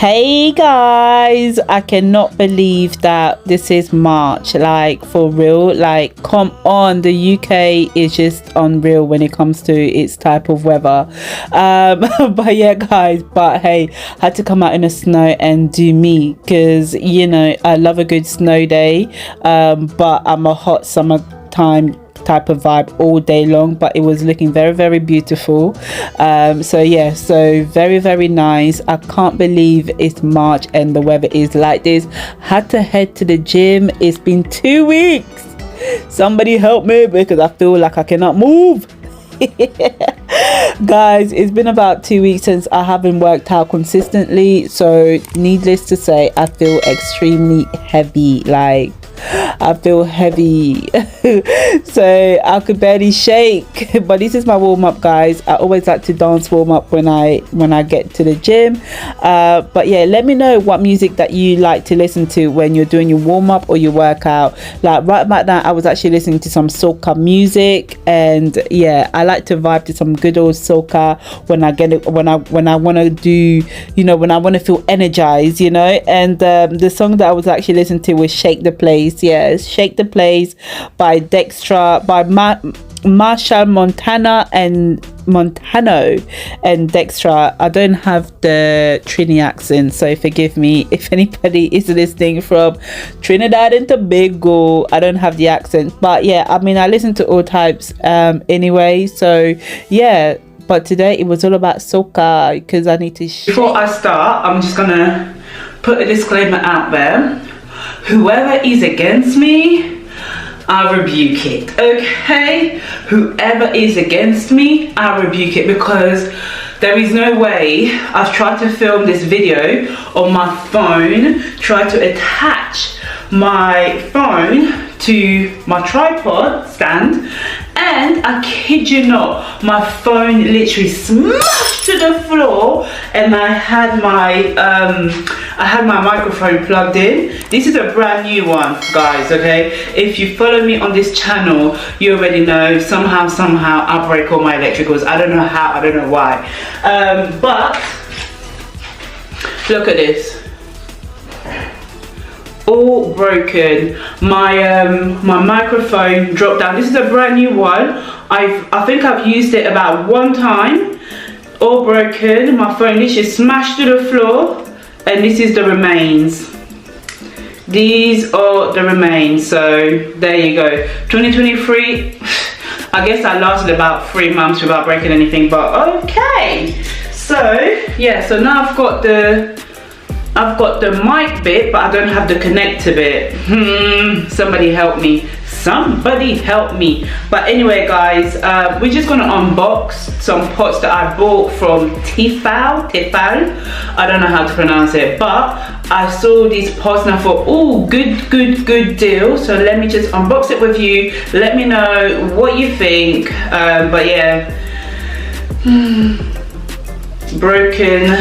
Hey guys, I cannot believe that this is March, like for real. Like, come on, the UK is just unreal when it comes to its type of weather. But yeah guys, but hey, had to come out in the snow and do me, because you know I love a good snow day, but I'm a hot summertime type of vibe all day long. But it was looking very beautiful. So yeah, so very nice. I can't believe it's March and the weather is like this. Had to head to the gym. It's been 2 weeks. Somebody help me, because I feel like I cannot move. Guys, it's been about 2 weeks since I haven't worked out consistently, so needless to say, I feel extremely heavy. Like, I feel heavy. So I could barely shake. But this is my warm-up, guys. I always like to dance warm-up when I get to the gym. But yeah, let me know what music that you like to listen to when you're doing your warm-up or your workout. Like right about now, I was actually listening to some soca music, and yeah, I like to vibe to some good old soca when I get it, when I want to do, you know, when I want to feel energized, you know. And the song that I was actually listening to was Shake the Place. Yes, Shake the Place by Dextra, by Marshall Montano and Dextra. I don't have the Trini accent, so forgive me if anybody is listening from Trinidad and Tobago. I don't have the accent, but yeah, I mean, I listen to all types anyway, so yeah. But today it was all about soca, because I need to before I start, I'm just gonna put a disclaimer out there. Whoever is against me, I rebuke it, okay? Whoever is against me, I rebuke it, because there is no way. I've tried to film this video on my phone, tried to attach my phone to my tripod stand, and I kid you not, my phone literally smashed to the floor, and I had my microphone plugged in. This is a brand new one, guys, okay? If you follow me on this channel, you already know somehow I break all my electricals. I don't know how, I don't know why. But look at this. All broken. My microphone dropped down. This is a brand new one. I think I've used it about one time. All broken. My phone literally smashed to the floor, and this is the remains. These are the remains. So there you go. 2023. I guess I lasted about 3 months without breaking anything, but okay. So yeah, so now I've got the mic bit, but I don't have the connector bit. Somebody help me. Somebody help me. But anyway guys, we're just gonna unbox some pots that I bought from TEFAL. I don't know how to pronounce it, but I saw these pots and I thought, oh, good deal. So let me just unbox it with you. Let me know what you think. But yeah, broken.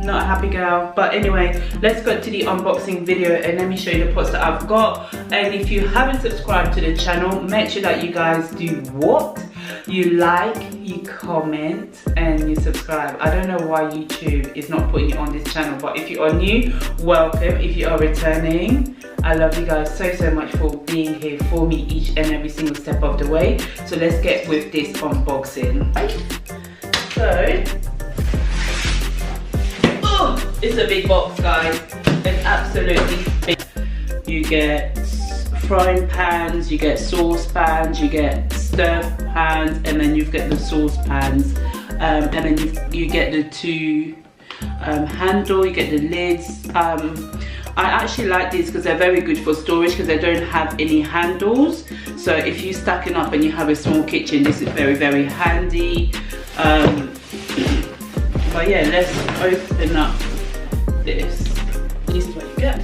Not a happy girl. But anyway, let's go to the unboxing video and let me show you the pots that I've got. And if you haven't subscribed to the channel, make sure that you guys do what? You like, you comment, and you subscribe. I don't know why YouTube is not putting you on this channel, but if you are new, welcome. If you are returning, I love you guys so much for being here for me each and every single step of the way. So let's get with this unboxing. So it's a big box, guys. It's absolutely big. You get frying pans, you get saucepans, you get stir pans, and then you get the saucepans, and then you get the two handle, you get the lids. I actually like these because they're very good for storage, because they don't have any handles. So if you're stacking up and you have a small kitchen, this is very handy. But yeah, let's open up this. This is what you get.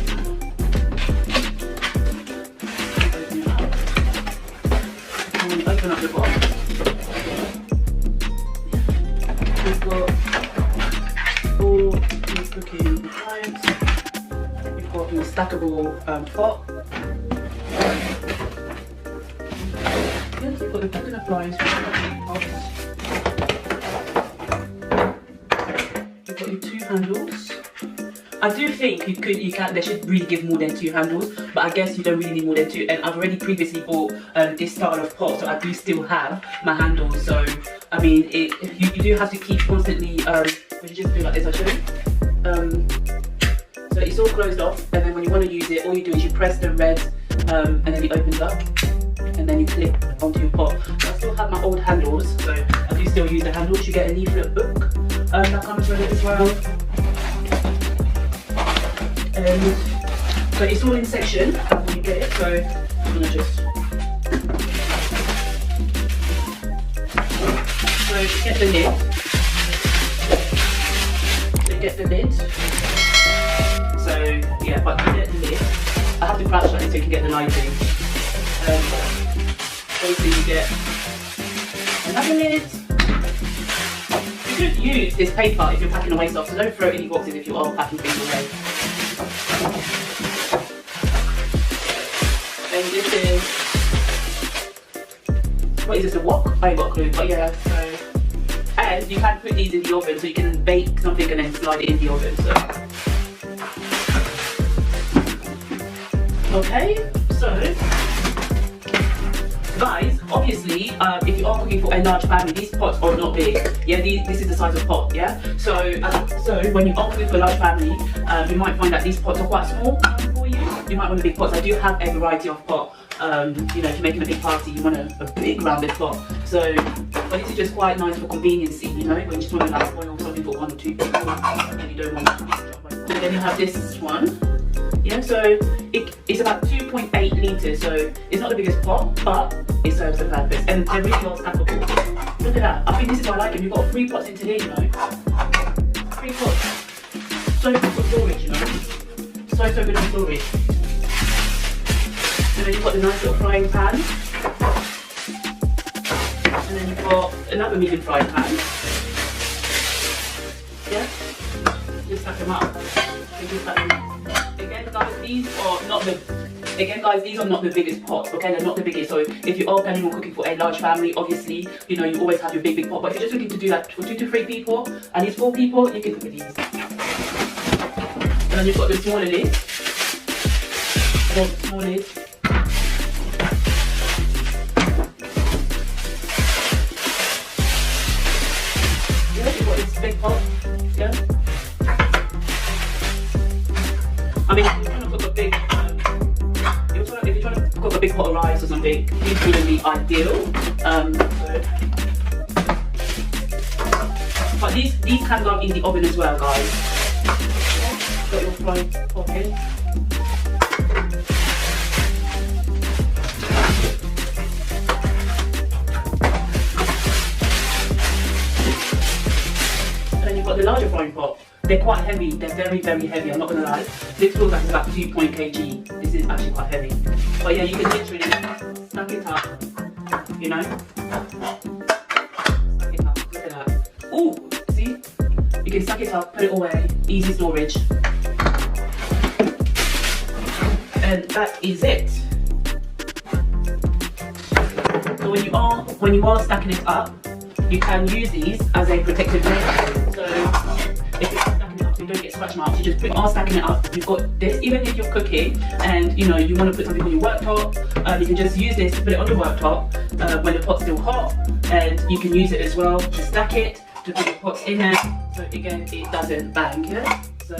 Open up the box. We've got all these cooking appliances. We've got a stackable pot. Yes, we've got the cooking appliance. handles. I do think they should really give more than 2 handles, but I guess you don't really need more than 2. And I've already previously bought this style of pot, so I do still have my handles. So I mean, you do have to keep constantly. We should just do like this. I'll show you. So it's all closed off, and then when you want to use it, all you do is you press the red, and then it opens up, and then you clip onto your pot. So I still have my old handles, so I do still use the handles. You get a leaflet book that comes with it as well. So it's all in section when you get it, so I'm gonna just get the lid. So get the lid. So yeah, but to get the lid, I have to flashlight it so you can get the lighting. Basically you get another lid. You could use this paper if you're packing away stuff, so don't throw any boxes if you are packing things away. And this is, what is this, a wok? I ain't got a clue, but yeah, so. And you can put these in the oven, so you can bake something and then slide it in the oven, so. Okay, so, guys, obviously, if you are cooking for a large family, these pots are not big. Yeah, this is the size of pot, yeah? So when you are cooking for a large family, you might find that these pots are quite small for you. You might want a big pot. I do have a variety of pot. You know, if you're making a big party, you want a big rounded pot. So, but this is just quite nice for convenience, you know, when you just want to like boil something for 1 or 2 people, and you don't want to. And then you have this one. Yeah, so it's about 2.8 litres, so it's not the biggest pot, but it serves the purpose, and they're really well stackable. Look at that. I think this is why I like them. You've got 3 pots into here, you know. 3 pots. So good for storage, you know. So good for storage. And then you've got the nice little frying pan. And then you've got another medium frying pan. Yeah? Just stack them up. Just stack them up. Again guys, these are not the biggest pots, okay? They're not the biggest, so if you are planning on cooking for a large family, obviously, you know, you always have your big pot, but if you're just looking to do that for 2 to 3 people, at least 4 people, you can cook with these. And then you've got the smaller lid. The small lid. Yeah, you've got this big pot, yeah? I mean, if you're trying to cook a big, a big pot of rice or something, these wouldn't be ideal. But these can go in the oven as well, guys. Got your frying pot in. And then you've got the larger frying pot. They're quite heavy, they're very, very heavy, I'm not gonna lie. This feels like it's about 2 kg. This is actually quite heavy. But yeah, you can literally stack it up, you know? Stack it up, look at that. Ooh, see? You can stack it up, put it away, easy storage. And that is it. So when you are stacking it up, you can use these as a protective layer. So if you're stacking it up so you don't get scratch marks, you just are stacking it up. You've got this, even if you're cooking and you know you want to put something on your worktop, you can just use this to put it on the worktop when the pot's still hot, and you can use it as well to stack it, to put your pots in there, so again it doesn't bang, yeah? So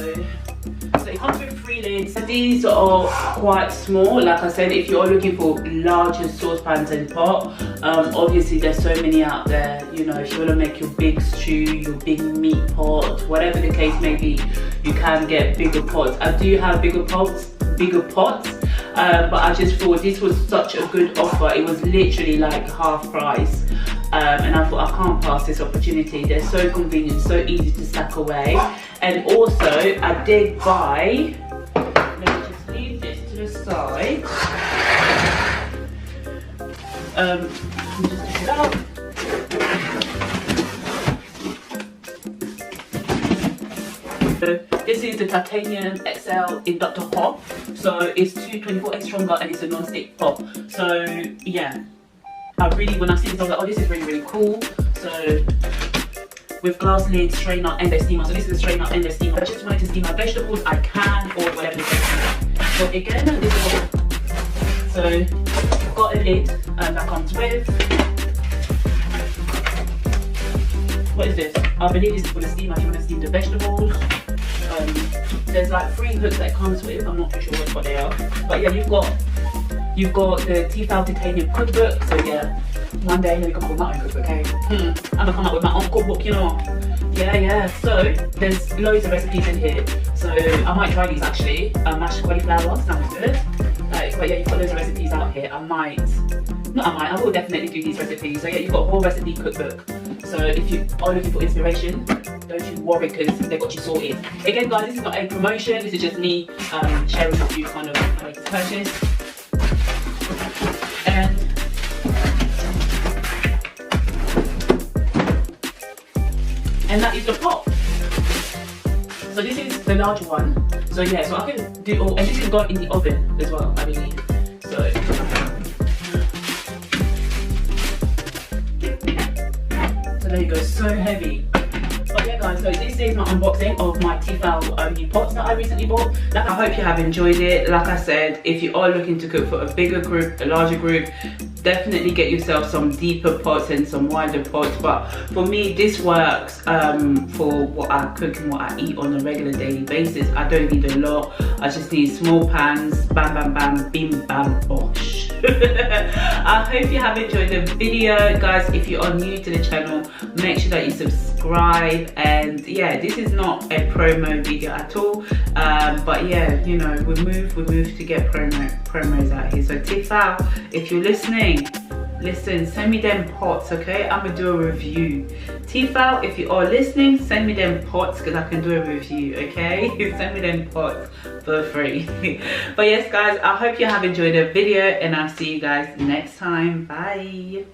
it comes with 3 lids. These are quite small. Like I said, if you're looking for larger saucepans and pot, obviously there's so many out there. You know, if you want to make your big stew, your big meat pot, whatever the case may be, you can get bigger pots. I do have bigger pots, but I just thought this was such a good offer. It was literally like half price. And I thought I can't pass this opportunity. They're so convenient, so easy to stack away. And also, I did buy, let me just leave this to the side. Let me just take it out. So this is the titanium XL inductor hob. So it's 224x stronger and it's a non-stick pot. So yeah. When I see this, I was like, oh, this is really, really cool. So with glass lids, strainer, endless steamer. So this is a strainer, endless steamer. I just wanted to steam my vegetables, I can, or whatever the case is. So again, this is what, so I've got a lid that comes with. What is this? I believe this is for the steamer if you want to steam the vegetables. There's like 3 hooks that it comes with. I'm not too sure what they are. But yeah, you've got the TEFAL titanium cookbook. So yeah, one day I'm gonna come up with my own cookbook, okay? I'm gonna come up with my own cookbook, you know. Yeah. So there's loads of recipes in here. So I might try these actually. Mashed cauliflower sounds good. But yeah, you've got loads of recipes out here. I will definitely do these recipes. So yeah, you've got a whole recipe cookbook. So if you are looking for inspiration, don't you worry because they've got you sorted. Again guys, this is not a promotion, this is just me sharing with you kind of how to purchase. And that is the pot. So this is the larger one. So yeah, so I can do all, and this can go in the oven as well, I believe. So there you go, so heavy. But yeah guys, so this is my unboxing of my TEFAL new pots that I recently bought. Like, I hope you have enjoyed it. Like I said, if you are looking to cook for a bigger group, a larger group, definitely get yourself some deeper pots and some wider pots. But for me, this works for what I cook and what I eat on a regular daily basis. I don't need a lot. I just need small pans, bam bam bam, bim bam bosh. I hope you have enjoyed the video guys. If you are new to the channel, make sure that you subscribe. And yeah, this is not a promo video at all, but yeah, you know, we move to get promos out here. So TEFAL, if you're listening, listen, send me them pots, okay? I'm gonna do a review. TEFAL, if you are listening, send me them pots because I can do a review, okay? Send me them pots for free. But yes guys, I hope you have enjoyed the video and I'll see you guys next time. Bye.